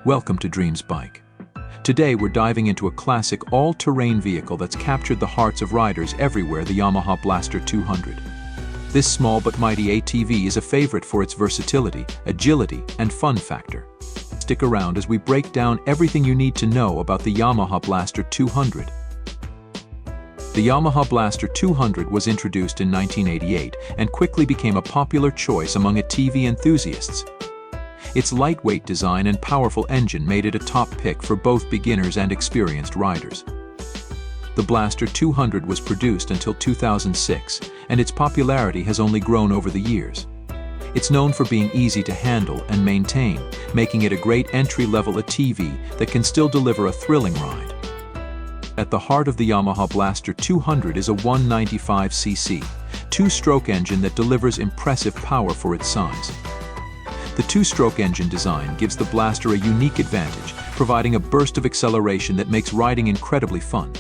Welcome to Dreams Bike. Today we're diving into a classic all-terrain vehicle that's captured the hearts of riders everywhere, the Yamaha Blaster 200. This small but mighty ATV is a favorite for its versatility, agility, and fun factor. Stick around as we break down everything you need to know about the Yamaha Blaster 200. The Yamaha Blaster 200 was introduced in 1988 and quickly became a popular choice among ATV enthusiasts. Its lightweight design and powerful engine made it a top pick for both beginners and experienced riders. The Blaster 200 was produced until 2006, and its popularity has only grown over the years. It's known for being easy to handle and maintain, making it a great entry-level ATV that can still deliver a thrilling ride. At the heart of the Yamaha Blaster 200 is a 195cc, two-stroke engine that delivers impressive power for its size. The two-stroke engine design gives the Blaster a unique advantage, providing a burst of acceleration that makes riding incredibly fun.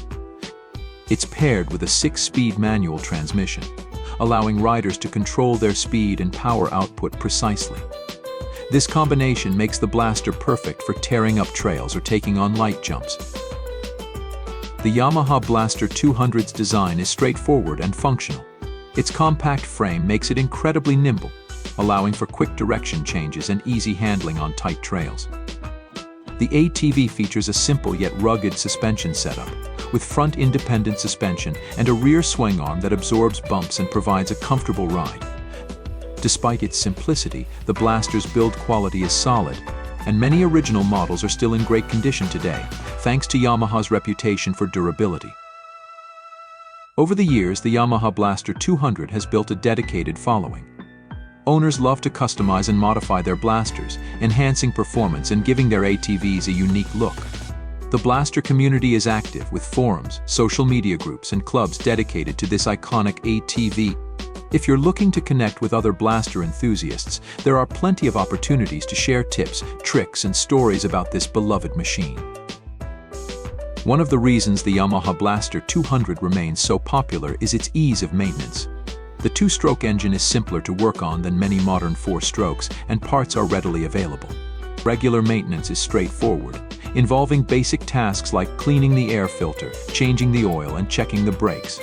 It's paired with a 6-speed manual transmission, allowing riders to control their speed and power output precisely. This combination makes the Blaster perfect for tearing up trails or taking on light jumps. The Yamaha Blaster 200's design is straightforward and functional. Its compact frame makes it incredibly nimble, allowing for quick direction changes and easy handling on tight trails. The ATV features a simple yet rugged suspension setup, with front independent suspension and a rear swing arm that absorbs bumps and provides a comfortable ride. Despite its simplicity, the Blaster's build quality is solid, and many original models are still in great condition today, thanks to Yamaha's reputation for durability. Over the years, the Yamaha Blaster 200 has built a dedicated following. Owners love to customize and modify their Blasters, enhancing performance and giving their ATVs a unique look. The Blaster community is active with forums, social media groups, and clubs dedicated to this iconic ATV. If you're looking to connect with other Blaster enthusiasts, there are plenty of opportunities to share tips, tricks, and stories about this beloved machine. One of the reasons the Yamaha Blaster 200 remains so popular is its ease of maintenance. The two-stroke engine is simpler to work on than many modern four-strokes, and parts are readily available. Regular maintenance is straightforward, involving basic tasks like cleaning the air filter, changing the oil, and checking the brakes.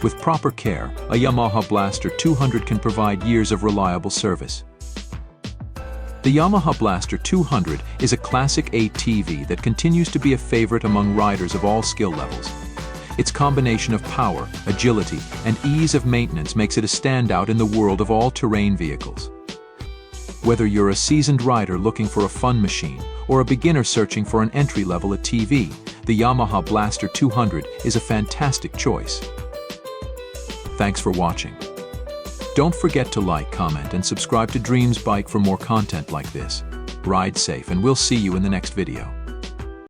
With proper care, a Yamaha Blaster 200 can provide years of reliable service. The Yamaha Blaster 200 is a classic ATV that continues to be a favorite among riders of all skill levels. Its combination of power, agility, and ease of maintenance makes it a standout in the world of all-terrain vehicles. Whether you're a seasoned rider looking for a fun machine or a beginner searching for an entry-level ATV, the Yamaha Blaster 200 is a fantastic choice. Thanks for watching. Don't forget to like, comment, and subscribe to Dreams Bike for more content like this. Ride safe, and we'll see you in the next video.